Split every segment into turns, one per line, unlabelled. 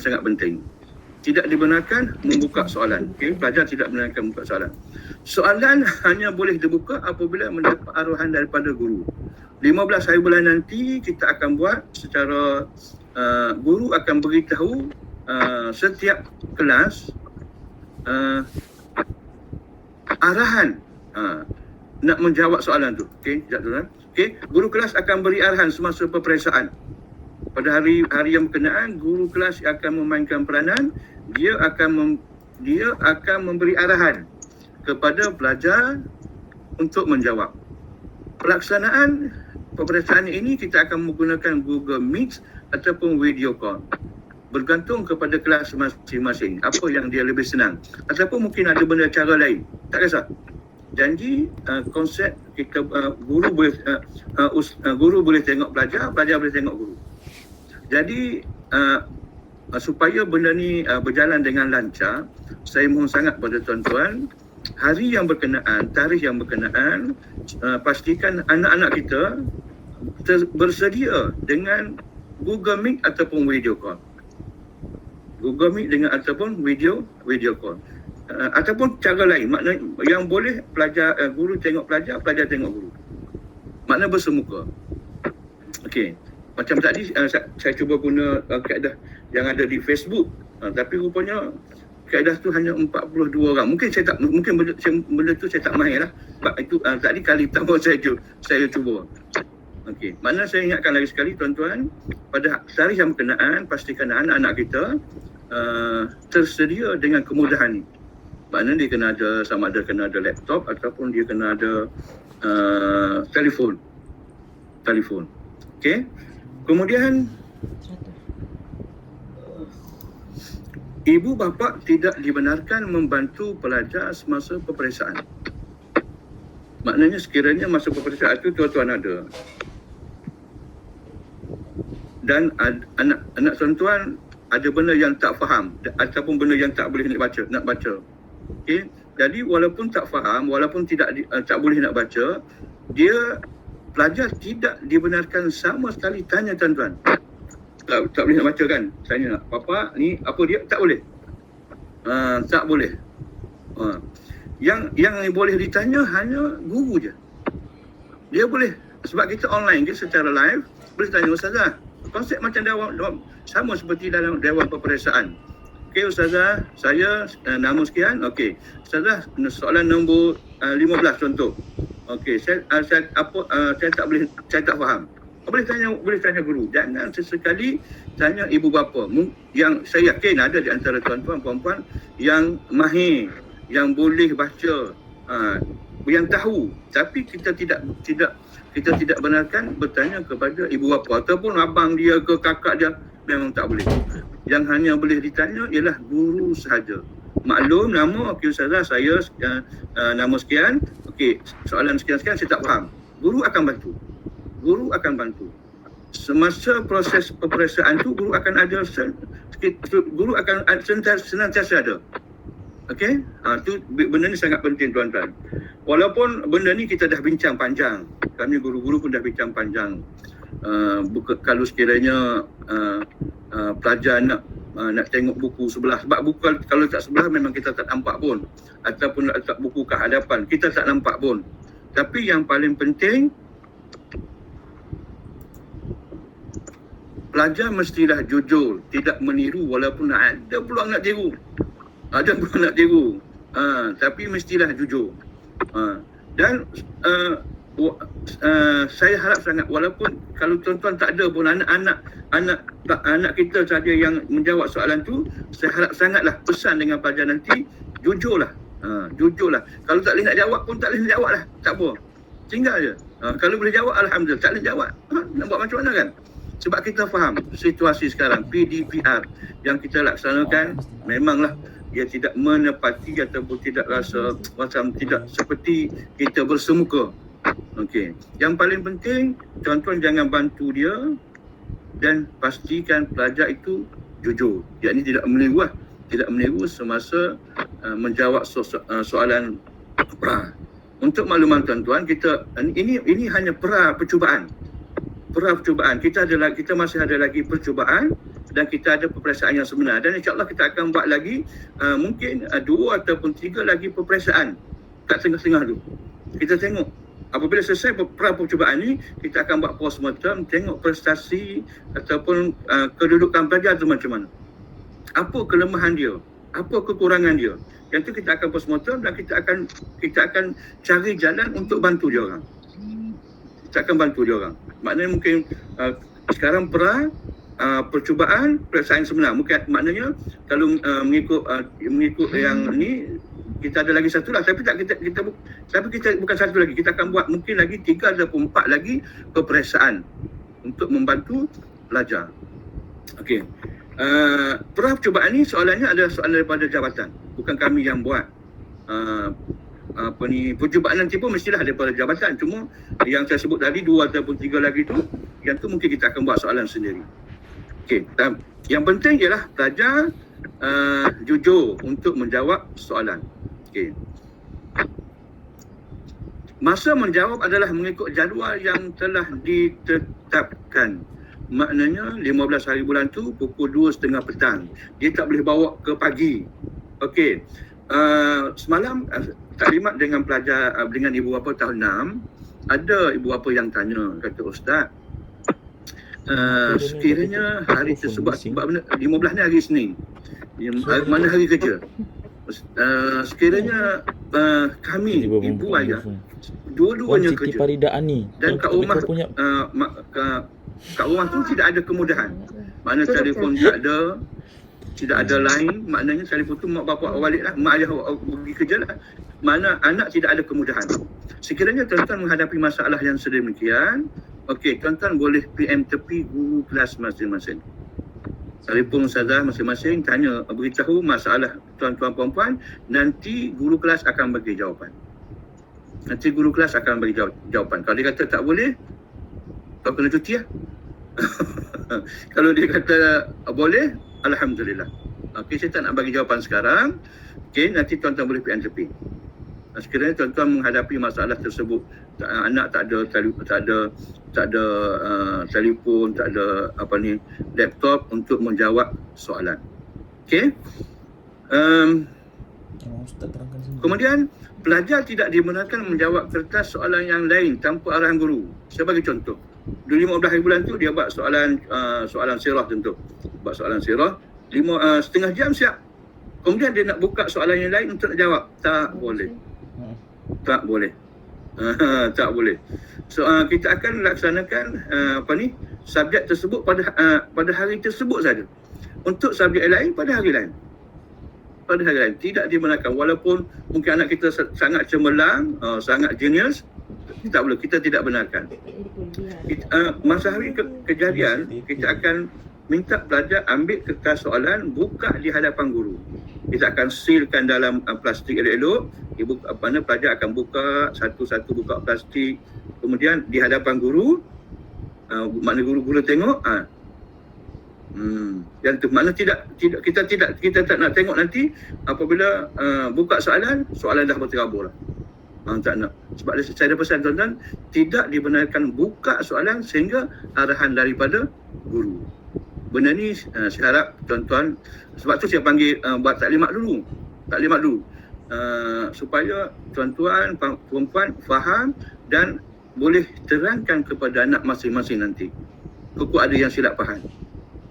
sangat penting. Tidak dibenarkan membuka soalan. Okay? Pelajar tidak dibenarkan membuka soalan. Soalan hanya boleh dibuka apabila mendapat arahan daripada guru. 15 hari bulan nanti kita akan buat secara guru akan beritahu setiap kelas arahan nak menjawab soalan tu. Okey, sekejap. Okey, guru kelas akan beri arahan semasa peperiksaan. Pada hari yang berkenaan, guru kelas akan memainkan peranan. Dia akan memberi arahan kepada pelajar untuk menjawab. Pelaksanaan peperiksaan ini kita akan menggunakan Google Meet ataupun video call. Bergantung kepada kelas masing-masing. Apa yang dia lebih senang. Ataupun mungkin ada benda cara lain. Tak kisah. Janji konsep kita guru boleh tengok pelajar, pelajar boleh tengok guru. Jadi supaya benda ni berjalan dengan lancar, saya mohon sangat pada tuan-tuan, hari yang berkenaan, tarikh yang berkenaan, pastikan anak-anak kita bersedia dengan Google Meet ataupun video call. Google Meet dengan ataupun video call. Ataupun cara lain, makna yang boleh pelajar guru tengok pelajar, pelajar tengok guru. Makna bersemuka. Okey. Macam tadi saya cuba guna kaedah yang ada di Facebook, tapi rupanya kaedah tu hanya 42 orang. Mungkin benda tu saya tak mahir lah. Sebab itu tadi kali pertama saya cuba. Okey. Makna saya ingatkan lagi sekali tuan-tuan, pada tarikh yang berkenaan pastikan anak-anak kita tersedia dengan kemudahan ni. Maknanya dia kena ada, sama ada kena ada laptop ataupun dia kena ada telefon. Okey. Kemudian ibu bapa tidak dibenarkan membantu pelajar semasa peperiksaan. Maknanya sekiranya masa peperiksaan itu tuan-tuan ada dan anak tuan-tuan ada benda yang tak faham ataupun benda yang tak boleh nak baca. Okey, jadi walaupun tak faham, walaupun tak boleh nak baca, pelajar tidak dibenarkan sama sekali tanya tuan-tuan. Tak boleh nak baca kan? Tanya, papa ni apa dia? Tak boleh. Tak boleh. Yang boleh ditanya hanya guru je. Dia boleh, sebab kita online je secara live, boleh tanya ustazah. Konsep macam dewan sama seperti dalam dewan peperiksaan. Okey ustazah, saya nama sekian. Okey. Ustazah, soalan nombor 15 contoh. Okey, saya tak faham. Boleh tanya guru. Jangan sesekali tanya ibu bapa. Yang saya yakin ada di antara tuan-tuan puan-puan yang mahir, yang boleh baca, yang tahu, tapi kita tidak benarkan bertanya kepada ibu bapa ataupun abang dia ke kakak dia, memang tak boleh. Yang hanya boleh ditanya ialah guru sahaja. Maklum nama, okey ustazah, saya nama sekian, okey soalan sekian-sekian saya tak faham. Guru akan bantu. Semasa proses peperiksaan tu guru akan senantiasa ada. Okey, tu benda ni sangat penting tuan-tuan. Walaupun benda ni kita dah bincang panjang, kami guru-guru pun dah bincang panjang. Kalau sekiranya pelajar nak tengok buku sebelah, sebab buku kalau tak sebelah memang kita tak nampak pun, ataupun nak letak buku ke hadapan kita tak nampak pun. Tapi yang paling penting, pelajar mestilah jujur, tidak meniru walaupun ada peluang nak tiru. Tapi mestilah jujur. Dan saya harap sangat, walaupun kalau tuan-tuan tak ada pun anak kita saja yang menjawab soalan tu, saya harap sangatlah pesan dengan pelajar nanti, jujurlah. Kalau tak boleh nak jawab pun tak boleh nak jawab lah, tak apa, tinggal je. Kalau boleh jawab alhamdulillah, tak boleh jawab nak buat macam mana kan? Sebab kita faham situasi sekarang PDPR yang kita laksanakan memanglah dia tidak menepati ataupun tidak rasa macam tidak seperti kita bersemuka. Okey. Yang paling penting, tuan-tuan jangan bantu dia dan pastikan pelajar itu jujur. Yakni tidak meniru semasa menjawab soalan pra. Untuk makluman tuan-tuan, kita ini hanya percubaan. Kita masih ada lagi percubaan dan kita ada peperiksaan yang sebenar. Dan insyaAllah kita akan buat lagi mungkin 2 ataupun 3 lagi peperiksaan kat tengah-tengah tu. Kita tengok apabila selesai percubaan ni, kita akan buat postmortem, tengok prestasi ataupun kedudukan pelajar tu macam mana. Apa kelemahan dia, apa kekurangan dia. Yang tu kita akan postmortem dan kita akan cari jalan untuk bantu dia orang. Kita akan bantu dia orang. Maknanya mungkin sekarang percubaan peperiksaan sebenar. Maknanya kalau mengikut yang ni, kita ada lagi satu lah, tapi kita bukan satu lagi. Kita akan buat mungkin lagi 3 ataupun 4 lagi peperiksaan untuk membantu pelajar. Okey. Percubaan ni soalannya adalah soalan daripada jabatan, bukan kami yang buat. Percubaan nanti pun mestilah daripada jabatan. Cuma yang saya sebut tadi 2 ataupun 3 lagi tu, yang tu mungkin kita akan buat soalan sendiri. Okey. Yang penting ialah pelajar jujur untuk menjawab soalan. Okay. Masa menjawab adalah mengikut jadual yang telah ditetapkan. Maknanya 15 hari bulan tu pukul 2.30 petang. Dia tak boleh bawa ke pagi. Okey. Semalam taklimat dengan pelajar, dengan ibu bapa tahun 6, ada ibu bapa yang tanya, kata Ustaz, sekiranya hari tersebut, sebab 15 ni hari Isnin, mana hari kerja, sekiranya kami ibu ayah dua-duanya kerja dan kat rumah kat rumah tu tidak ada kemudahan, mana telefon tidak ada line, maknanya telefon tu mak bapak balik lah, mak ayah pergi kerja lah, mana anak tidak ada kemudahan. Sekiranya tuan-tuan menghadapi masalah yang sedemikian, okey, tuan-tuan boleh PM tepi guru kelas masing-masing. Telefon ustazah masing-masing, tanya, beritahu masalah tuan-tuan puan-puan, nanti guru kelas akan bagi jawapan. Jawapan. Kalau dia kata tak boleh, kau kena cuti lah. Kalau dia kata boleh, alhamdulillah. Okey, saya tak nak bagi jawapan sekarang. Okey, nanti tuan-tuan boleh PM tepi. Sekiranya tuan-tuan menghadapi masalah tersebut, anak tak ada telefon, tak ada laptop untuk menjawab soalan. Okey. Kemudian pelajar tidak dibenarkan menjawab kertas soalan yang lain tanpa arahan guru. Saya bagi contoh. Di 15 hari bulan tu dia buat soalan sirah tentu. Buat soalan sirah, setengah jam siap. Kemudian dia nak buka soalan yang lain untuk nak jawab. Tak boleh. Tak boleh. So kita akan laksanakan subjek tersebut pada hari tersebut saja. Untuk subjek lain pada hari lain. Tidak dibenarkan, walaupun mungkin anak kita sangat cemerlang, sangat genius, tak boleh, kita tidak benarkan. Masa hari kejadian, kita akan minta pelajar ambil kertas soalan, buka di hadapan guru. Kita akan sealkan dalam plastik elok-elok. Pelajar akan buka satu-satu, buka plastik, kemudian di hadapan guru, makna guru tengok. Yang tu makna kita tak nak tengok nanti apabila buka soalan dah berterabur lah. Tak nak. Sebab saya ada pesan tuan-tuan, tidak dibenarkan buka soalan sehingga arahan daripada guru. Benda ni saya harap tuan-tuan, sebab tu saya panggil buat taklimat dulu, supaya tuan-tuan, puan-puan faham dan boleh terangkan kepada anak masing-masing nanti. Kok ada yang silap faham.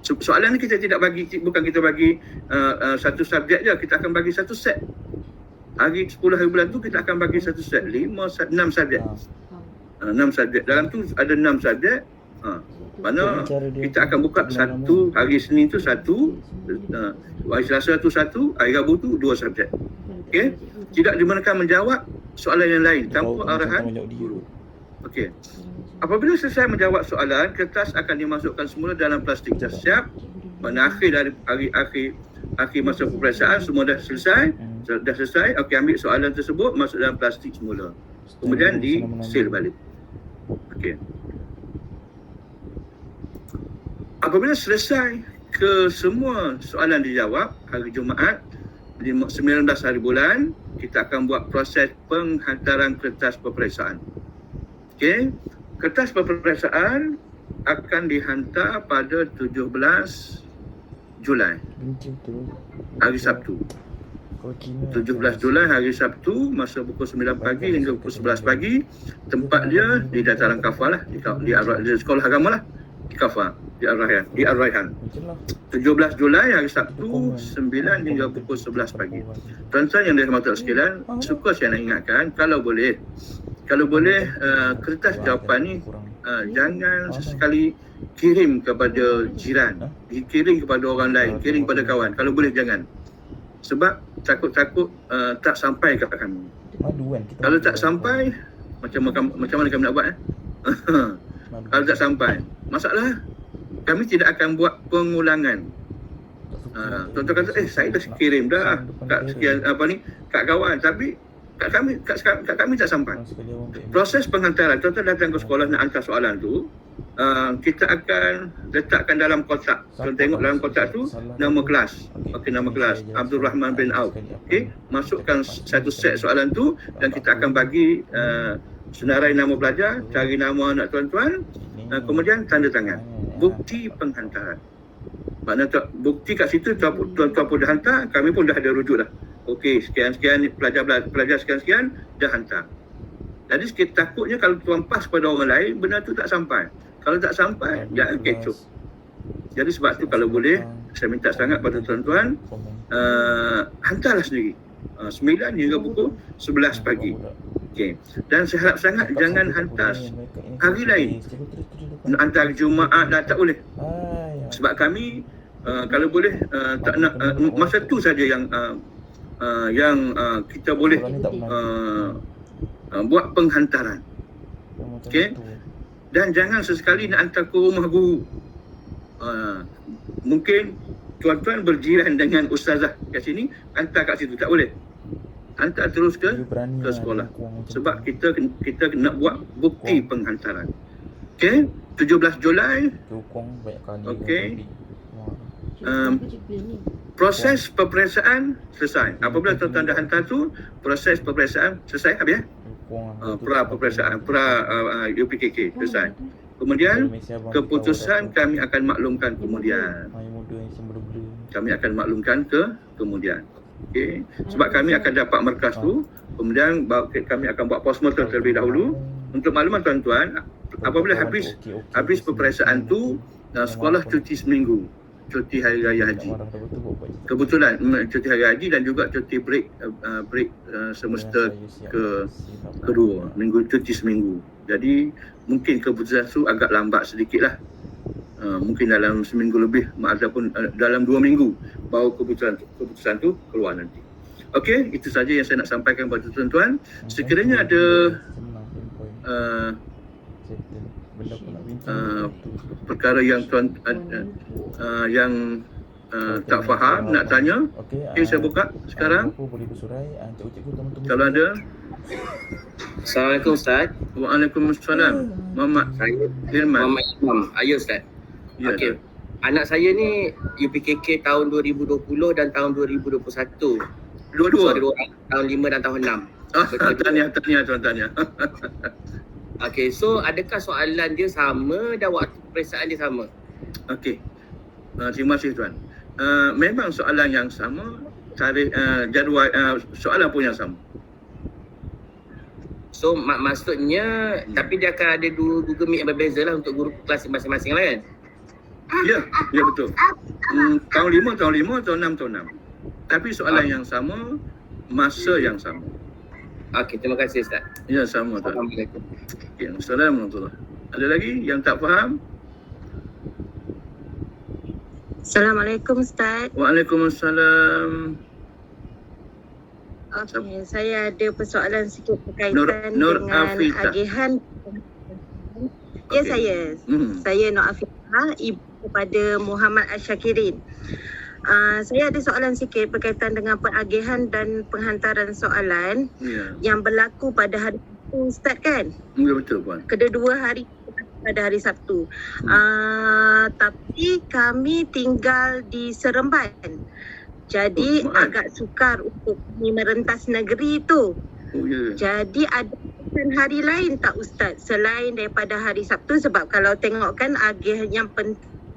Soalan ni kita tidak bagi, bukan kita bagi satu subjek je, kita akan bagi satu set. Hari 10 hari bulan tu kita akan bagi satu set, 6 subjek. 6 subjek. Dalam tu ada 6 subjek. Mana kita akan buka satu, hari Senin tu satu, hari Selasa tu satu, hari Rabu tu 2 subjek. Okey? Tidak dibenarkan menjawab soalan yang lain tanpa arahan guru. Okey. Apabila selesai menjawab soalan, kertas akan dimasukkan semula dalam plastik dah siap. Pada akhir masa peperiksaan semua dah selesai. Okey, ambil soalan tersebut, masuk dalam plastik semula. Kemudian di-seal balik. Okey. Apabila selesai ke semua soalan dijawab, hari Jumaat 19 hari bulan, kita akan buat proses penghantaran kertas peperiksaan. Okey, kertas peperiksaan akan dihantar pada 17 Julai, hari Sabtu. 17 Julai hari Sabtu, masa pukul 9 pagi hingga pukul 11 pagi. Tempat dia di dataran Kafah lah, di sekolah agama lah, di Kafah, di Ar-Rayhan. 17 Julai hari Sabtu 9 hingga pukul 11 pagi. Tuan-tuan yang dirahmati sekalian, suka saya nak ingatkan, kalau boleh kertas jawapan ni jangan sesekali kirim kepada jiran, kirim kepada orang lain, kirim kepada kawan. Kalau boleh jangan. Sebab takut-takut tak sampai ke kami. Kalau tak sampai, macam mana kami nak buat? Kalau tak sampai, masalah kami tidak akan buat pengulangan. Tuan-tuan kata, saya dah kirim dah kat sekian kat kawan, tapi kat kami tak sampai. Proses penghantaran, tuan-tuan datang ke sekolah nak hantar soalan tu, kita akan letakkan dalam kotak. Tuan tengok dalam kotak tu nama kelas. Okey, nama kelas Abdul Rahman bin Auf. Okey, masukkan satu set soalan tu dan kita akan bagi senarai nama pelajar, cari nama anak tuan-tuan, kemudian tanda tangan. Bukti penghantaran. Maknanya bukti kat situ tuan-tuan pun dah hantar, kami pun dah ada rujuk dah. Okey, sekian-sekian pelajar sekian-sekian dah hantar. Jadi takutnya kalau tuan pas pada orang lain, benda tu tak sampai. Kalau tak sampai, jangan kecoh. Jadi sebab tu kalau boleh, saya minta sangat pada tuan-tuan, hantarlah sendiri. 9 hingga pukul 11 pagi. Okey. Dan saya harap sangat jangan hantar hari lain. Nak hantar Jumaat dah tak boleh. Sebab kami kalau boleh tak nak masa tu saja yang kita boleh buat penghantaran. Okey. Dan jangan sesekali nak hantar ke rumah guru. Mungkin tuan-tuan berjiran dengan ustazah kat sini, hantar kat situ, tak boleh. Hantar terus ke sekolah. Sebab kita nak buat bukti penghantaran. Okey, 17 Julai. Okey. Proses peperiksaan selesai. Apabila tuan-tuan dah hantar tu, proses peperiksaan selesai habis ya? Peperiksaan UPKK selesai. Kemudian keputusan kami akan maklumkan kemudian. Kemudian. Okey. Sebab kami akan dapat markas tu, kemudian kami akan buat postmortem terlebih dahulu. Untuk makluman tuan-tuan, apabila habis peperiksaan tu, sekolah cuti seminggu. Cuti hari raya haji. Kebetulan cuti hari haji dan juga cuti break semester kedua, minggu cuti seminggu. Jadi mungkin keputusan tu agak lambat sedikit lah. Mungkin dalam seminggu lebih ataupun dalam 2 minggu baru keputusan tu keluar nanti. Okey, itu saja yang saya nak sampaikan kepada tuan-tuan. Sekiranya ada perkara yang tak faham, nak tanya, saya buka sekarang. Kalau ada.
Assalamualaikum Ustaz.
Waalaikumsalam. Muhammad Firman.
Muhammad Imam. Ayo Ustaz.
Ya,
Okey. Anak saya ni UPKK tahun 2020 dan tahun 2021.
Dua-dua.
So, ada dua orang, tahun 5 dan tahun 6.
Tahniah tuan-tuan.
Okey, so adakah soalan dia sama dan waktu peperiksaan dia sama?
Okey. Terima kasih tuan. Memang soalan yang sama, tarikh jadual soalan pun yang sama.
So maksudnya tapi dia akan ada dua Google Meet yang berbeza lah untuk guru kelas masing-masing lah kan?
Ya betul. Tahun 5, tahun 5, tahun 6, tahun 6. Tapi soalan yang sama, masa yang sama.
Okey, terima kasih Ustaz.
Ya, sama tuan.
Assalamualaikum.
Okay, Assalamualaikum. Ada lagi yang tak faham?
Assalamualaikum Ustaz.
Waalaikumsalam.
Okey, saya ada persoalan sikit berkaitan
Nur
dengan
Afifah.
agihan. Ya,
Okey.
Saya Nur Afifah, ibu kepada Muhammad Asyakirin. Saya ada soalan sikit berkaitan dengan penagihan dan penghantaran soalan yang berlaku pada hari Sabtu, Ustaz kan?
Ya, betul puan.
Kedua-dua hari pada hari Sabtu. Tapi kami tinggal di Seremban. Jadi agak sukar untuk merentas negeri tu. Jadi ada hari lain tak Ustaz selain daripada hari Sabtu? Sebab kalau tengok kan agihan yang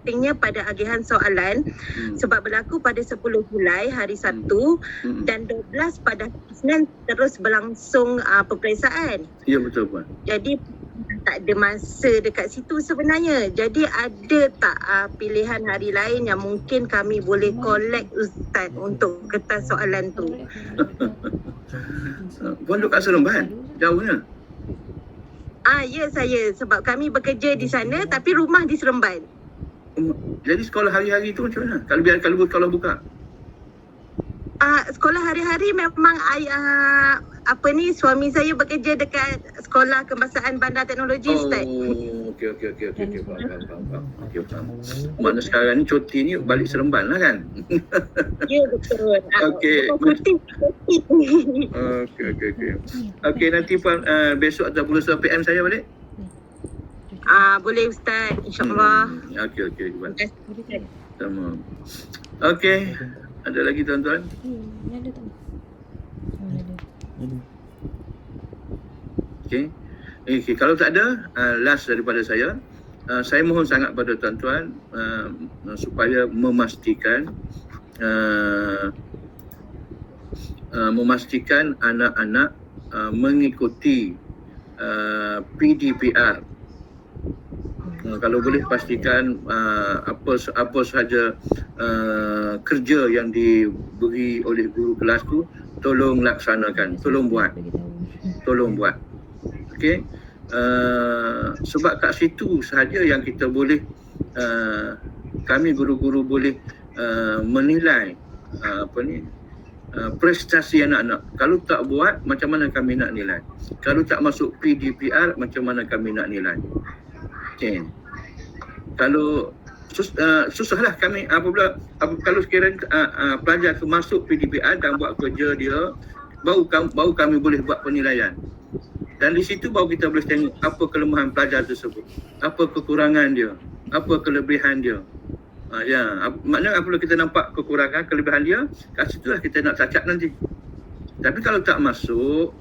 pentingnya pada agihan soalan sebab berlaku pada 10 Julai hari Sabtu dan 12 pada Isnin terus berlangsung peperiksaan.
Ya, betul Puan.
Jadi tak ada masa dekat situ sebenarnya. Jadi ada tak pilihan hari lain yang mungkin kami boleh collect Ustaz untuk kertas soalan tu?
Puan duduk kat Seremban? Jauhnya?
Ya saya, sebab kami bekerja di sana tapi rumah di Seremban.
Jadi sekolah hari-hari tu macam mana? Kalau buka?
Sekolah hari-hari memang suami saya bekerja dekat Sekolah Kebangsaan Bandar Teknologi, Ustaz.
Okey. Faham. Okey, faham. Makna sekarang ni cuti ni balik Seremban lah kan?
Ya, betul.
Okey. Okey. Okey, nanti Puan besok atau lusa PM saya balik?
Boleh Ustaz, insyaAllah.
Okey. Sama. Okey. Ada lagi tuan-tuan?
Ada tak?
Okey. Kalau tak ada, last daripada saya mohon sangat pada tuan-tuan supaya memastikan anak-anak mengikuti PDPR. Kalau boleh pastikan apa sahaja kerja yang diberi oleh guru kelas tu tolong laksanakan, tolong buat. Okey. Sebab kat situ sahaja yang kita boleh kami guru-guru boleh menilai prestasi anak-anak. Kalau tak buat, macam mana kami nak nilai? Kalau tak masuk PDPR, macam mana kami nak nilai? Okay. Kalau susahlah kami apabila kalau sekiranya pelajar tu masuk PDPR dan buat kerja dia, baru kami boleh buat penilaian. Dan di situ baru kita boleh tengok apa kelemahan pelajar tersebut, apa kekurangan dia, apa kelebihan dia. Maknanya apabila kita nampak kekurangan, kelebihan dia, kat situlah kita nak cacat nanti. Tapi kalau tak masuk,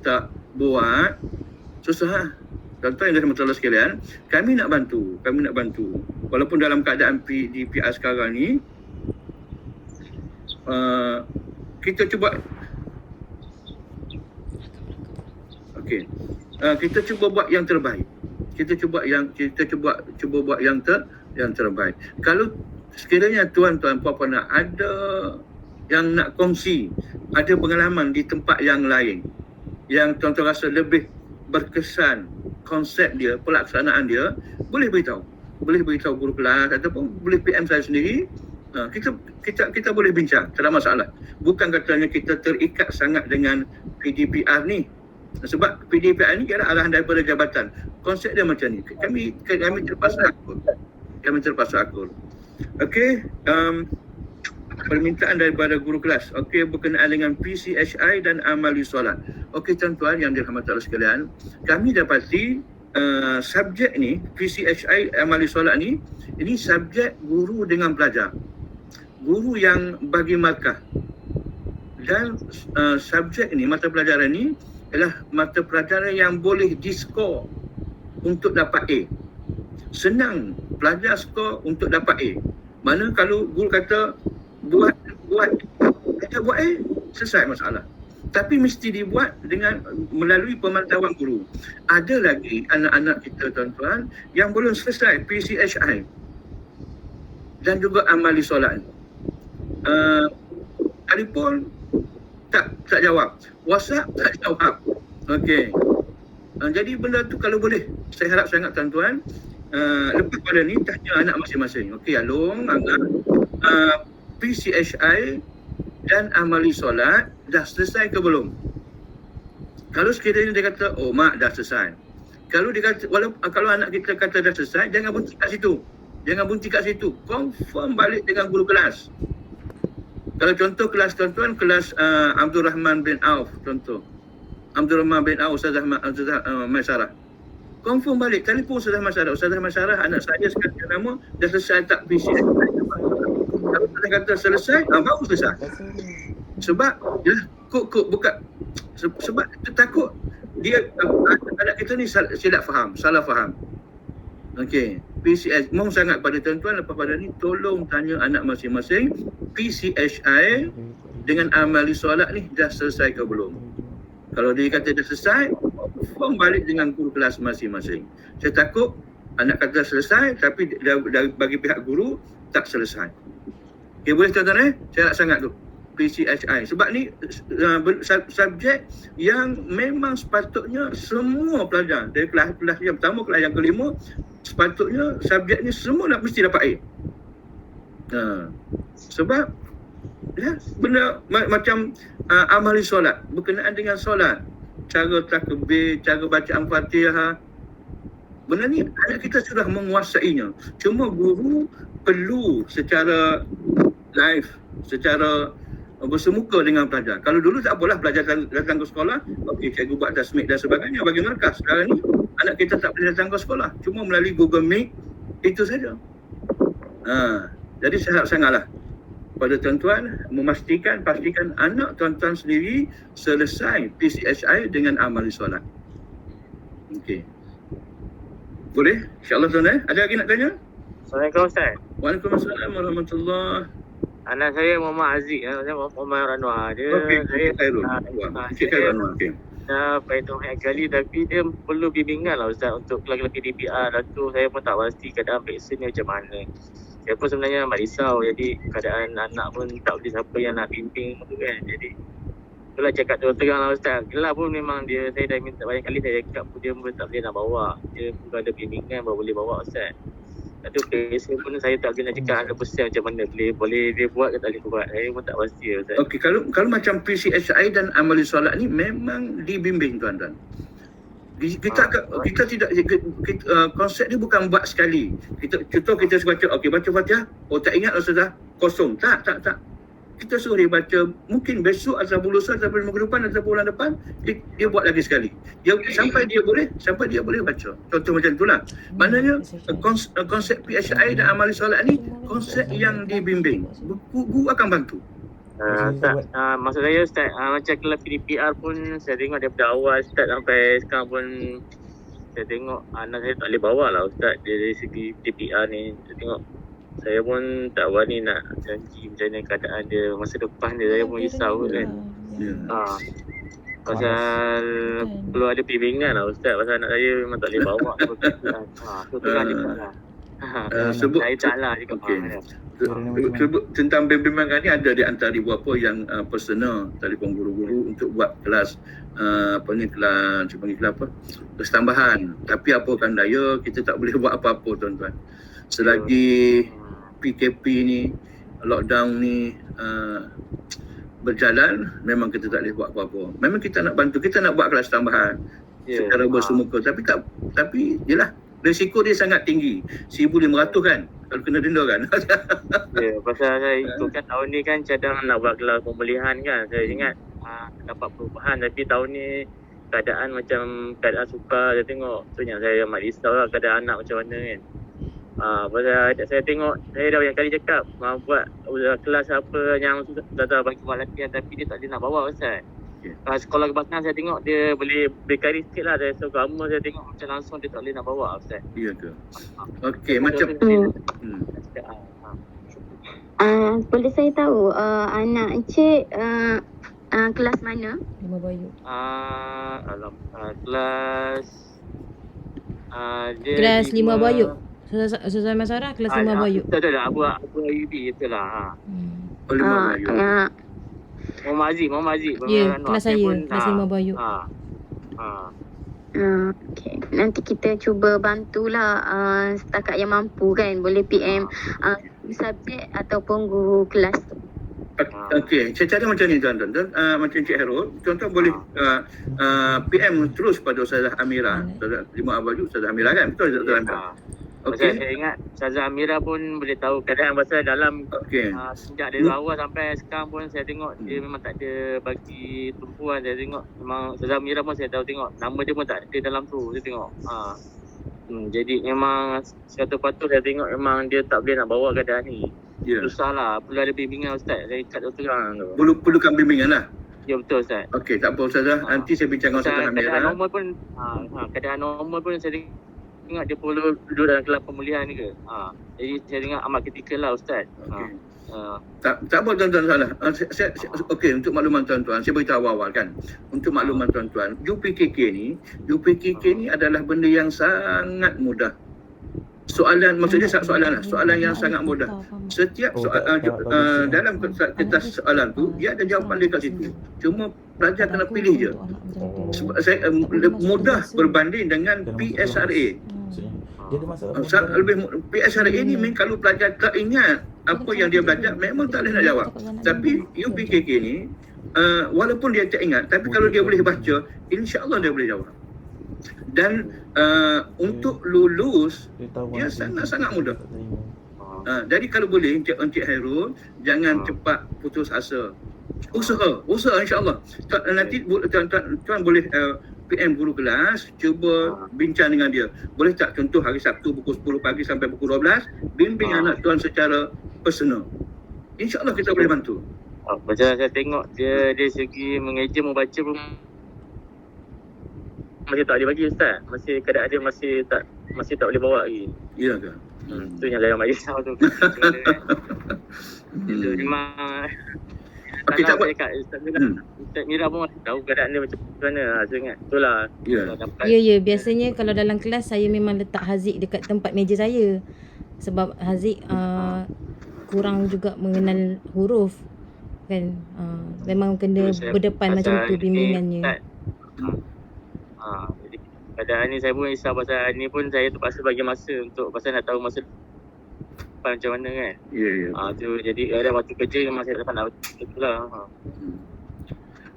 tak buat, susah lah. Tuan-tuan yang dirahmati Allah sekalian, kami nak bantu. Walaupun dalam keadaan PDPR sekarang ni, kita cuba kita cuba buat yang terbaik. Kita cuba buat yang terbaik. Kalau sekiranya tuan-tuan puan-puan ada yang nak kongsi, ada pengalaman di tempat yang lain yang tuan-tuan rasa lebih berkesan konsep dia, pelaksanaan dia, boleh beritahu guru kelas ataupun boleh PM saya sendiri. Kita boleh bincang, tak ada masalah. Bukan katanya kita terikat sangat dengan PDPR ni. Sebab PDPR ni ialah arahan daripada jabatan. Konsep dia macam ni. Kami terpaksa akur. Okey, permintaan daripada guru kelas. Okey, berkenaan dengan PCHI dan amali solat. Okey tuan-tuan yang dirahmati Allah sekalian, kami dapati subjek ni, PCHI amali solat ni, ini subjek guru dengan pelajar. Guru yang bagi markah. Dan subjek ni, mata pelajaran ni ialah mata pelajaran yang boleh diskor untuk dapat A. Senang pelajar skor untuk dapat A. Mana kalau guru kata buat kita buat A, selesai masalah. Tapi mesti dibuat dengan melalui pemantauan guru. Ada lagi anak-anak kita tuan-tuan yang belum selesai PCHI dan juga amali solat. Telefon tak jawab, WhatsApp tak jawab. Okey. Jadi benda tu kalau boleh, saya harap sangat tuan-tuan, lepas pada ni tanya anak masing-masing. Okey, Along, PCHI dan amali solat dah selesai ke belum? Kalau sekiranya dia kata, oh mak dah selesai. Kalau dia kata, kalau anak kita kata dah selesai, jangan berhenti kat situ. Confirm balik dengan guru kelas. Kalau contoh kelas tuan-tuan, kelas Abdul Rahman bin Auf, contoh. Abdul Rahman bin Auf, Ustazah Maisarah. Confirm balik, telefon Ustazah Maisarah. Ustazah Maisarah, anak saya sekarang nama, dah selesai tak PCHI? Kalau kita kata selesai, baru selesai. Sebab, bukan. Sebab kita takut dia, anak kita ni salah faham. Okey. PCH, mohon sangat pada tuan-tuan lepas pada ni tolong tanya anak masing-masing PCHI dengan amali solat ni dah selesai ke belum. Kalau dia kata dah selesai, confirm balik dengan guru kelas masing-masing. Saya takut anak kata selesai tapi bagi pihak guru tak selesai. Okay, boleh tuan-tuan saya nak sangat tu PCHI. Sebab ni subjek yang memang sepatutnya semua pelajar dari kelas yang pertama, kelas yang kelima, sepatutnya subjek ni semua mesti dapat A. Sebab ya, benda macam amali solat, berkenaan dengan solat, cara takbir, cara bacaan Fatihah, benda ni anak kita sudah menguasainya. Cuma guru perlu secara live, secara bersemuka dengan pelajar. Kalau dulu tak apalah, pelajar datang ke sekolah, okey, cikgu buat tasmik dan sebagainya bagi markas. Sekarang ni anak kita tak boleh datang ke sekolah, cuma melalui Google Meet, itu saja. Jadi saya harap sangatlah pada tuan-tuan pastikan anak tuan-tuan sendiri selesai PCHI dengan amali solat. Okey. Boleh? InsyaAllah tuan-tuan. Ada lagi nak tanya?
Assalamualaikum Ustaz.
Waalaikumsalam warahmatullahi.
Anak saya Muhammad Aziz, saya Muhammad Anwar. Dia
Okey, Khairul. Cik Khairul Anwar. Okey.
Dah beritahu banyak kali tapi dia perlu bimbingan lah Ustaz untuk kelas-kelas PDPR. Dan tu saya pun tak pasti keadaan vaksin ni macam mana. Saya pun sebenarnya amat risau, jadi keadaan anak pun tak boleh siapa yang nak bimbing tu kan. Jadi itulah cakap terang lah Ustaz. Kelas pun memang saya dah minta banyak kali, saya cakap pun dia pun tak boleh nak bawa. Dia pun ada bimbingan baru boleh bawa Ustaz. Lepas tu vaksin pun saya tak boleh nak cakap 100% macam mana boleh dia buat ke tak boleh buat. Saya pun tak pasti Ustaz.
Okey, kalau macam PCHI dan amali solat ni memang dibimbing tuan-tuan. Kita tidak konsep ni bukan buat sekali. Contoh kita baca, okey baca Fatihah, tak ingat sudah kosong. Tak. Kita suruh dia baca, mungkin besok atau lusa atau minggu depan atau bulan depan dia buat lagi sekali. Sampai dia boleh baca. Contoh macam itulah. Maknanya konsep PCHI dan amali solat ni konsep yang dibimbing. Guru akan bantu.
Ustaz, maksud saya Ustaz, macam kelas PDPR pun saya tengok daripada awal Ustaz sampai sekarang pun saya tengok anak saya tak boleh bawa lah Ustaz dari segi PDPR ni. Saya tengok saya pun tak berani nak janji macam mana keadaan dia masa depan dia. Saya pun risau kan. Pasal perlu ada bimbingan lah Ustaz. Pasal anak saya memang tak boleh bawa. Tu tengah cakap lah. Saya tak lah cakap.
Tentang bimbingan ni ada di antara beberapa yang personal telefon guru-guru untuk buat kelas kelas tambahan. Tapi apakan daya, kita tak boleh buat apa-apa tuan-tuan. Selagi PKP ni, lockdown ni berjalan, memang kita tak boleh buat apa-apa. Memang kita nak bantu, kita nak buat kelas tambahan secara bersemuka, tapi jelah risiko dia sangat tinggi. 1,500 kan kalau kena denda kan.
Pasal saya ikutkan tahun ni kan cadang nak buat kelas pemulihan kan. Saya ingat dapat perubahan, tapi tahun ni keadaan macam keadaan sukar. Saya tengok tu yang saya amat risau lah keadaan anak macam mana kan. Pasal saya tengok, saya dah banyak kali cakap buat kelas apa yang dah bagi buat latihan tapi dia tak boleh nak bawa Ustaz. Sekolah kebangsaan saya tengok dia boleh berkari sikit lah. Dari agama saya tengok macam langsung dia tak boleh nak bawa Ustaz.
Ya ke? Okey, macam
boleh saya tahu anak Encik kelas mana?
Lima Bayu.
Kelas dia
Kelas 5 Bayu. Ustazah Masarah kelas 5 Bayu.
Betul lah, Abu Ayubi itulah.
Lima Bayu.
Muhammad Aziz.
Ya, kelas saya kelas 5 Bayu.
Okay. Nanti kita cuba bantulah setakat yang mampu kan. Boleh PM subjek ataupun guru kelas tu.
Okey, cara macam ni tuan-tuan. Macam Encik Hairul, tuan-tuan boleh PM terus pada Ustazah Amira. Ustazah 5 Bayu, Ustazah Amira kan? Betul Ustazah Amira?
Pasal saya ingat Ustazah Amira pun boleh tahu keadaan pasal dalam sejak dari awal sampai sekarang pun saya tengok dia memang tak ada bagi tumpuan. Saya tengok memang Ustazah Amira pun saya tahu tengok nama dia pun tak ada dalam tu. Saya tengok jadi memang sekata patut saya tengok memang dia tak boleh nak bawa keadaan ni. Susah lah, perlu ada bimbingan Ustaz. Saya kat terang tu.
Perlukan bimbingan lah.
Ya betul Ustaz.
Okey, tak apa Ustazah. Nanti saya bincang dengan Ustazah Amira.
Keadaan normal pun keadaan normal pun saya tengok ingat dia perlu duduk dalam kelas pemulihan ni ke. Jadi saya dengar amat kritikal lah Ustaz.
Okey. Tak apa tuan-tuan salah. Okey, untuk makluman tuan-tuan, saya beritahu awal kan. Untuk makluman tuan-tuan, UPKK ni adalah benda yang sangat mudah. Soalan yang sangat mudah. Setiap dalam kertas soalan tu dia ada jawapan dia kat situ. Cuma pelajar kena pilih je. Mudah berbanding dengan PSRA. PSRA ni kalau pelajar tak ingat apa yang dia belajar memang tak boleh nak jawab. Tapi UPKK ni walaupun dia tak ingat, tapi kalau dia boleh baca, insya-Allah dia boleh jawab. Dan untuk lulus dia sangat-sangat mudah. Jadi kalau boleh Encik Hairul jangan cepat putus asa. Usaha insya-Allah. Nanti tuan boleh PM guru kelas, cuba bincang dengan dia. Boleh tak contoh hari Sabtu pukul 10 pagi sampai pukul 12 bimbing anak tuan secara personal. Insya-Allah kita boleh bantu.
Macam saya tengok dia dari segi mengeja membaca pun masih tak boleh bagi Ustaz. Masih keadaan dia masih tak boleh bawa lagi.
Ya ke?
Tu yang lain bagi risau tu. Itu memang
Okey, tak apa.
Ustaz Mira pun tahu keadaan dia macam mana. Saya ingat itulah.
Ya, biasanya kalau dalam kelas saya memang letak Haziq dekat tempat meja saya. Sebab Haziq kurang juga mengenal huruf kan. Memang kena berdepan macam tu bimbingannya.
Jadi keadaan ni saya pun risau pasal ni pun saya terpaksa bagi masa untuk pasal nak tahu masa depan macam mana kan.
Ya.
Tu jadi ada waktu kerja memang saya dapat nak itulah.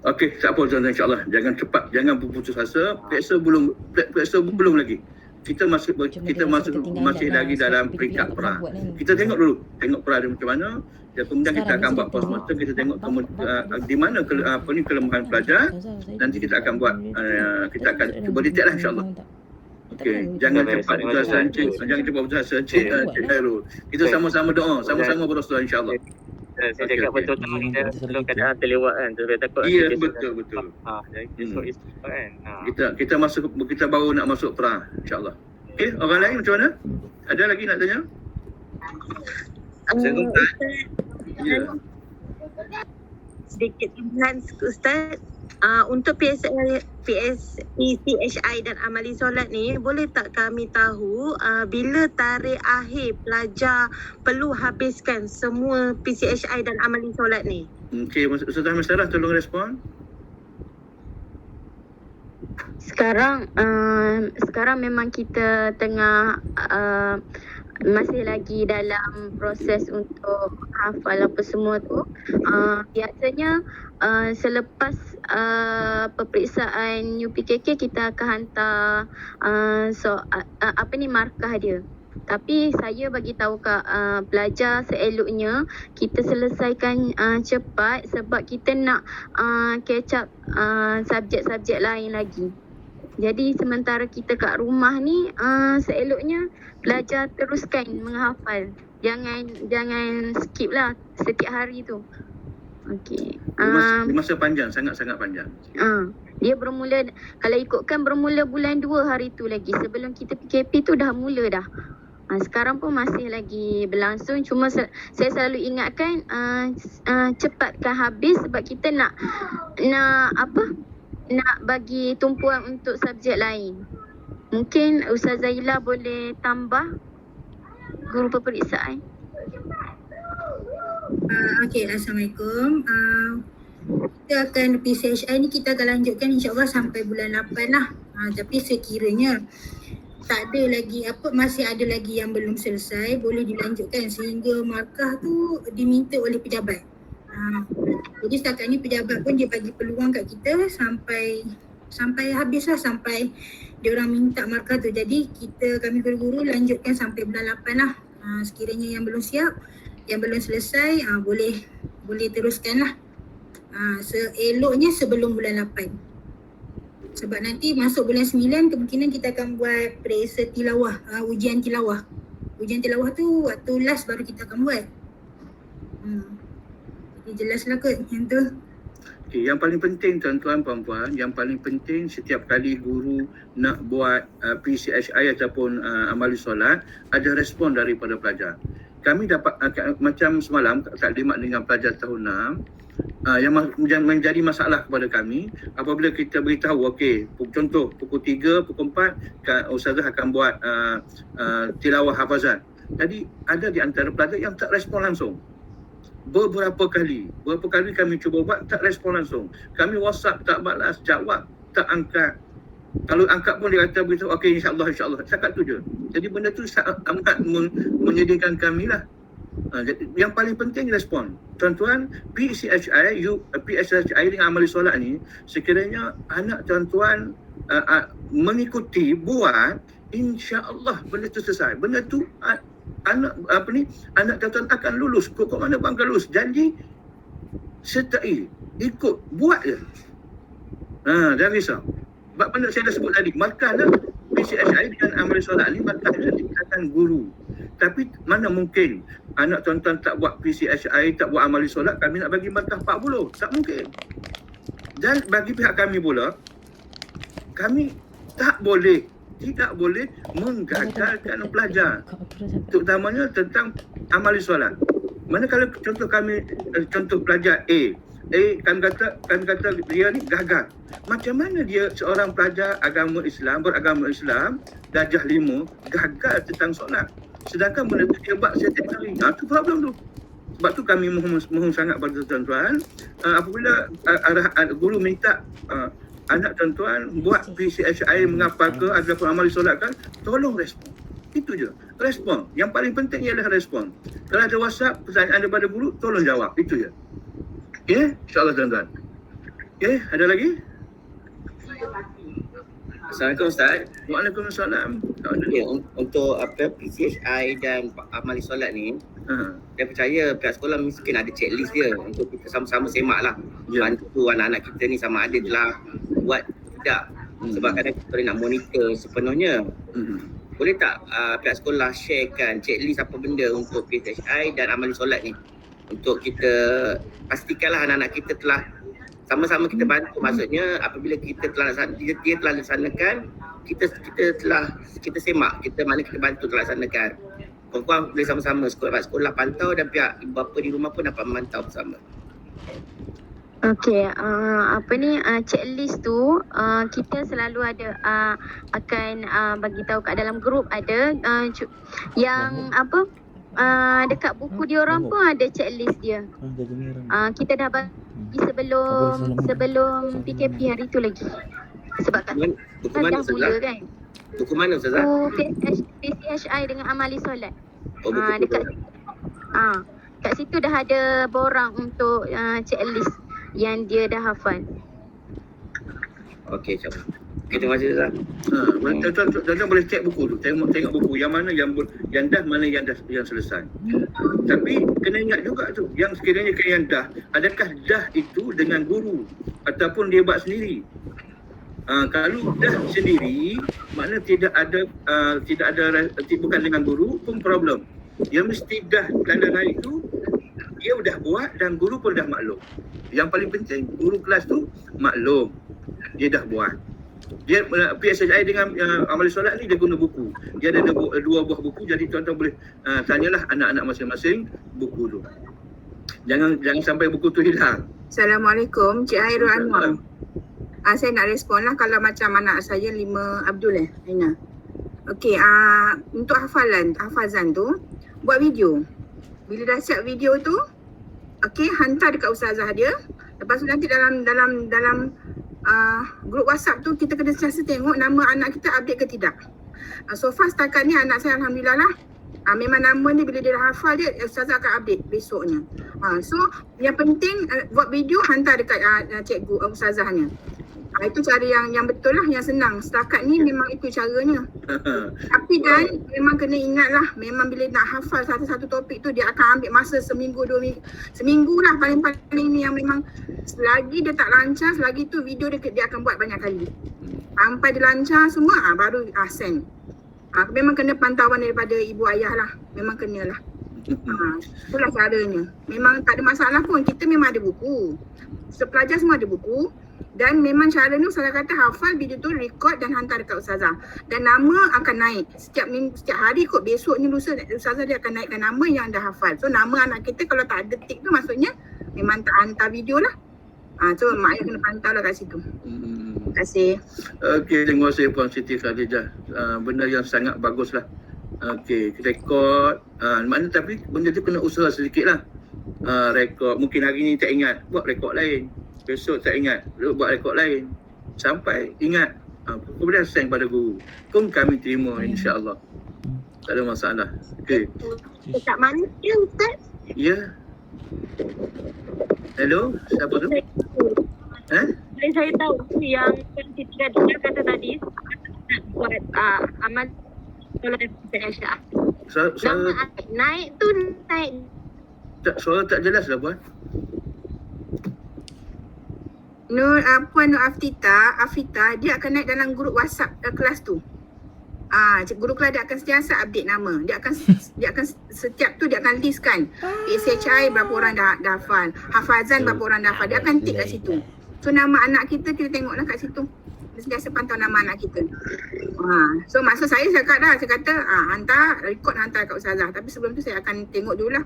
Okey, tak apa tuan-tuan, insya-Allah. Jangan cepat, jangan berputus asa. Periksa belum lagi. Kita masih lagi dalam peringkat pra. Kita tengok dulu, tengok pra dia macam mana. Dan kemudian kita akan buat postmortem, kita tengok di mana kelemahan pelajar. Nanti kita akan buat kita akan cuba detect lah insya-Allah. Okey, jangan cepat putus asa Encik Hairul. Kita sama-sama doa, sama-sama berdoa insya-Allah.
Saya cakap betul-betul kita sebelum keadaan terlewat kan. Saya takut
betul.
Jadi esok kan.
Kita baru nak masuk pra insya-Allah. Okey, orang lain macam mana? Ada lagi nak tanya?
Sedikit tambahan Ustaz. Untuk PCHI dan amali solat ni, boleh tak kami tahu bila tarikh akhir pelajar perlu habiskan semua PCHI dan amali solat ni?
Okey, Ustazah Masarah tolong respon.
Sekarang memang kita tengah masih lagi dalam proses untuk hafal apa semua tu. Biasanya selepas peperiksaan UPKK kita akan hantar markah dia. Tapi saya bagi tahu kat pelajar seeloknya kita selesaikan cepat sebab kita nak catch up subjek-subjek lain lagi. Jadi sementara kita kat rumah ni seeloknya belajar teruskan menghafal. Jangan skip lah setiap hari tu. Okey.
Di masa panjang, sangat-sangat panjang.
Dia bermula, kalau ikutkan bermula bulan 2 hari tu lagi. Sebelum kita PKP tu dah mula dah. Sekarang pun masih lagi berlangsung. Cuma saya selalu ingatkan cepatkan habis sebab kita nak bagi tumpuan untuk subjek lain. Mungkin Ustazah Ila boleh tambah guru peperiksaan.
Okey, Assalamualaikum. Kita akan PCHI ni kita akan lanjutkan insya-Allah sampai bulan 8 lah. Tapi sekiranya tak ada lagi masih ada lagi yang belum selesai, boleh dilanjutkan sehingga markah tu diminta oleh pejabat. Jadi setakat ni pejabat pun dia bagi peluang kat kita sampai habis lah, sampai dia orang minta markah tu. Jadi kami guru-guru lanjutkan sampai bulan 8 lah. Sekiranya yang belum siap, yang belum selesai, boleh teruskan lah. Seeloknya sebelum bulan 8. Sebab nanti masuk bulan 9 kemungkinan kita akan buat periksa tilawah, ujian tilawah. Ujian tilawah tu waktu last baru kita akan buat. Jadi jelaslah kot yang tu.
Okey, yang paling penting tuan-tuan puan-puan, yang paling penting setiap kali guru nak buat PCHI ataupun amali solat, ada respon daripada pelajar. Kami dapat macam semalam taklimat dengan pelajar tahun 6, yang menjadi masalah kepada kami apabila kita beritahu okey, contoh pukul 3, pukul 4 ustazah akan buat tilawah hafazan. Jadi ada di antara pelajar yang tak respon langsung. Beberapa kali kami cuba buat, tak respon langsung. Kami WhatsApp tak balas, jawab tak angkat. Kalau angkat pun dia kata beritahu okey insya-Allah cakap tu je. Jadi benda tu amat menyedihkan kami lah. Yang paling penting respon. Tuan-tuan, PCHI dengan amali solat ni, sekiranya anak tuan-tuan mengikuti buat, insya-Allah benda tu selesai. Benda tu anak tuan-tuan akan lulus. Kok mana pun akan lulus. Janji sertai, ikut, buat je. Jangan risau. Sebab benda saya dah sebut tadi, markahlah PCHI dengan amali solat ni markahnya tingkatan guru. Tapi mana mungkin anak tuan-tuan tak buat PCHI, tak buat amali solat, kami nak bagi markah 40. Tak mungkin. Dan bagi pihak kami pula, kami tidak boleh menggagalkan pelajar, terutamanya tentang amali solat. Mana kalau contoh pelajar A, kami kata dia ni gagal. Macam mana dia seorang pelajar beragama Islam darjah 5 gagal tentang solat, sedangkan benda tu dia buat setiap hari. Tu problem tu. Sebab tu kami mohon sangat pada tuan-tuan, apabila guru minta anak tuan-tuan buat PCHI mengapa ke ataupun amali solat kan, tolong respon. Itu je, respon. Yang paling penting ialah respon. Kalau ada WhatsApp pertanyaan daripada guru, tolong jawab. Itu je. Okey, insya-Allah tuan-tuan. Okey, ada lagi?
Assalamualaikum Ustaz.
Waalaikumsalam.
Ya, untuk PCHI dan amali solat ni, saya percaya pihak sekolah mungkin ada checklist dia untuk kita sama-sama semak lah. Bantu anak-anak kita ni sama ada telah buat tidak. Sebab kadang kita nak monitor sepenuhnya. Boleh tak pihak sekolah sharekan checklist apa benda untuk PCHI dan amali solat ni? Untuk kita pastikanlah anak-anak kita telah sama-sama kita bantu. Maksudnya apabila dia telah laksanakan, kita semak, kita bantu telah laksanakan. Korang boleh sama-sama sekolah pantau dan pihak ibu bapa di rumah pun dapat memantau bersama.
Okey, checklist tu kita selalu ada akan bagi tahu kat dalam grup ada yang dekat buku diorang pun ada checklist dia. Kita dah bagi sebelum PKP hari tu lagi. Sebab kat
buku mana
dah mula kan.
Buku mana Ustazah?
PCHI dengan amali solat.
Dekat
kat situ dah ada borang untuk checklist yang dia dah hafal.
Okey, insya-Allah. Okay, terima kasih Ustaz.
Tuan-tuan boleh cek buku tu, tengok buku yang mana yang dah, mana yang selesai. Tapi kena ingat juga tu, yang sekiranya yang dah, adakah dah itu dengan guru ataupun dia buat sendiri? Kalau dah sendiri, makna tidak ada bukan dengan guru pun problem. Yang mesti dah tanda naik tu dia dah buat dan guru pun dah maklum. Yang paling penting guru kelas tu maklum dia dah buat. Dia PCHI dengan amali solat ni dia guna buku. Dia ada 2 buah buku, jadi tuan-tuan boleh tanyalah anak-anak masing-masing buku tu. Jangan sampai buku tu hilang.
Assalamualaikum, Cik Hairul Anwar. Saya nak respon lah kalau macam anak saya 5 Abdul Aina. Okey, untuk hafazan tu buat video. Bila dah siap video tu, okey, hantar dekat ustazah dia. Lepas tu nanti dalam grup WhatsApp tu kita kena sentiasa tengok nama anak kita update ke tidak. So far setakat ni anak saya alhamdulillah lah. Memang nama ni bila dia dah hafal dia, ustazah akan update besoknya. So yang penting buat video hantar dekat cikgu ustazahnya. Itu cara yang betul lah, yang senang. Setakat ni memang itu caranya. Tapi dan memang kena ingat lah, memang bila nak hafal satu-satu topik tu dia akan ambil masa seminggu, 2 minggu. Seminggu lah paling-paling ni yang memang selagi dia tak lancar, selagi tu video dia akan buat banyak kali. Sampai dia lancar semua, baru send. Memang kena pantauan daripada ibu ayah lah. Memang kena lah. Itulah caranya. Memang tak ada masalah pun. Kita memang ada buku. Pelajar semua ada buku. Dan memang cara ni Ustazah kata hafal video tu, record dan hantar dekat Ustazah. Dan nama akan naik. Setiap hari kot, besok ni lusa Ustazah dia akan naikkan nama yang dah hafal. So nama anak kita kalau tak ada tick tu maksudnya memang tak hantar video lah. So mak ayah kena pantau lah kat situ. Terima kasih.
Okey, terima kasih Puan Siti Khadijah. Benda yang sangat bagus lah. Okey, rekod. Maknanya tapi benda tu kena usaha sedikit lah. Rekod. Mungkin hari ni tak ingat, buat rekod lain. Besok tak ingat, buat rekod lain. Sampai ingat. Kemudian send pada guru. Kami terima insya-Allah. Tak ada masalah. Okey.
Dekat mana dia Ustaz?
Ya. Hello, siapa tu?
Boleh saya tahu yang Siti Khadijah kata tadi nak buat amal solat Isya.
Suara
Naik tu naik.
suara tak jelas lah Puan.
Puan Nur Afita, dia akan naik dalam grup WhatsApp kelas tu. Guru kelas dia akan sentiasa update nama. Dia akan setiap tu dia akan listkan PSHI berapa orang dah hafal, hafazan berapa orang dah hafal. Dia akan tick kat situ. So nama anak kita tengoklah kat situ. Dia sentiasa pantau nama anak kita. So maksud saya cakap dah, saya kata hantar kat Ustazah. Tapi sebelum tu saya akan tengok dululah.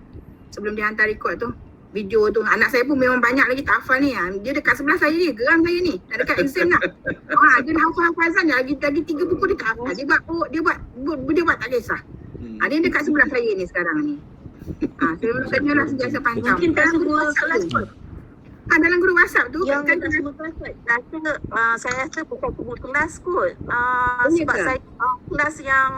Sebelum dia hantar rekod tu. Video tu. Anak saya pun memang banyak lagi tak hafal ni. Dia dekat sebelah saya ni. Geram saya ni. Dah dekat exam dah. Dia dah hafal-hafazan dia. Lagi 3 buku dia tak hafal. Dia buat tak kisah. Dia dekat sebelah saya ni sekarang ni. Saya kenalah sentiasa pantau.
Mungkin tak semua kelas pun.
Dalam grup WhatsApp tu.
Yang tak semua kelas kot. Saya rasa bukan semua kelas kot. Sebab saya kelas yang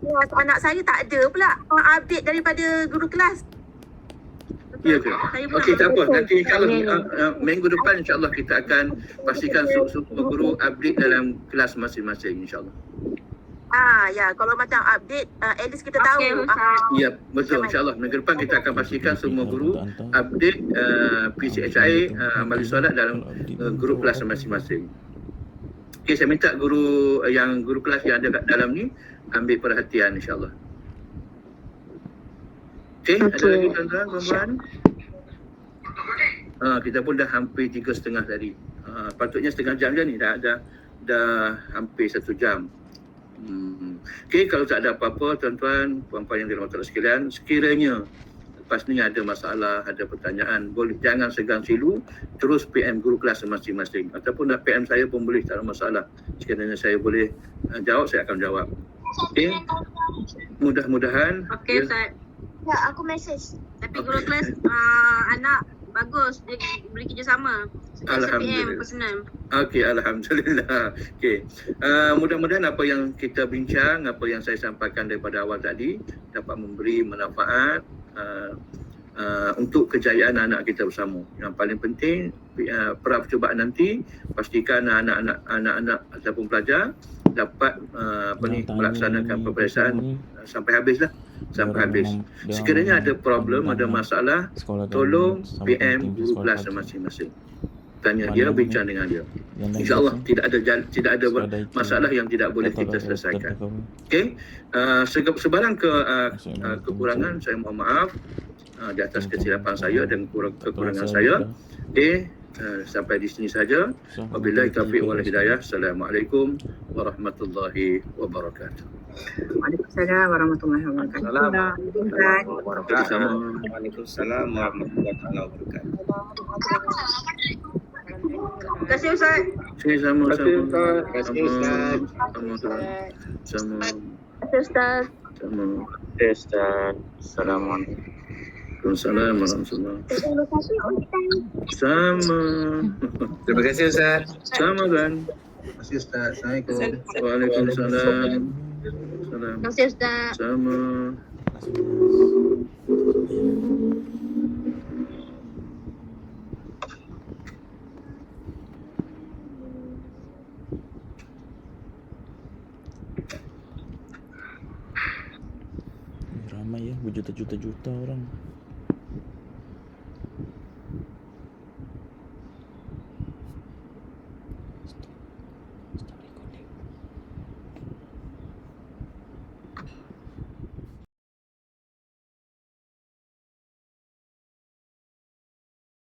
kelas anak saya tak ada pula update daripada guru kelas.
Ya ke? Okey, tak apa. Nanti insyaAllah minggu depan insyaAllah kita akan pastikan semua guru update dalam kelas masing-masing insyaAllah.
Kalau macam update at least kita tahu.
Ya, betul insyaAllah. Minggu depan kita akan pastikan semua guru update PCHI amali solat dalam grup kelas masing-masing. Okey, saya minta guru kelas yang ada kat dalam ni ambil perhatian insyaAllah. Okey, ada lagi tuan-tuan, puan-puan? Kita pun dah hampir 3.30 tadi. Patutnya setengah jam je ni, dah hampir 1 jam. Okey, kalau tak ada apa-apa tuan-tuan, puan-puan yang dirahmati Allah sekalian, sekiranya lepas ni ada masalah, ada pertanyaan, boleh jangan segan silu, terus PM guru kelas masing-masing. Ataupun dah PM saya pun boleh, tak ada masalah. Sekiranya saya boleh jawab, saya akan jawab. Okey, mudah-mudahan.
Okey Ustaz.
Ya, aku message.
Tapi guru kelas anak bagus, dia beri kerjasama.
Alhamdulillah.
Personal.
Okey, alhamdulillah. Okey. Mudah-mudahan apa yang kita bincang, apa yang saya sampaikan daripada awal tadi dapat memberi manfaat untuk kejayaan anak kita bersama. Yang paling penting percubaan nanti pastikan anak-anak ataupun pelajar dapat melaksanakan peperiksaan sampai habislah. Sampai habis. Sekiranya ada problem, ada masalah, tolong PM guru kelas masing-masing. Tanya dia, bincang dengan dia. InsyaAllah tidak ada masalah yang tidak boleh kita selesaikan. Okey. Sebarang kekurangan saya mohon maaf di atas kesilapan saya dan kekurangan saya. Okey. Sampai di sini saja. Wabillahi taufiq wal hidayah. Assalamualaikum warahmatullahi wabarakatuh.
Waalaikumsalam warahmatullahi wabarakatuh.
Waalaikumsalam warahmatullahi wabarakatuh.
Terima kasih Ustaz.
Sama-sama.
Terima kasih Ustaz.
Ustaz.
Assalamualaikum.
Waalaikumsalam warahmatullahi wabarakatuh. Sama.
Terima kasih Ustaz.
Sama kan?
Terima kasih Ustaz. Assalamualaikum.
Waalaikumsalam.
Terima kasih Ustaz.
Sama.
Ramai ya, berjuta-juta orang.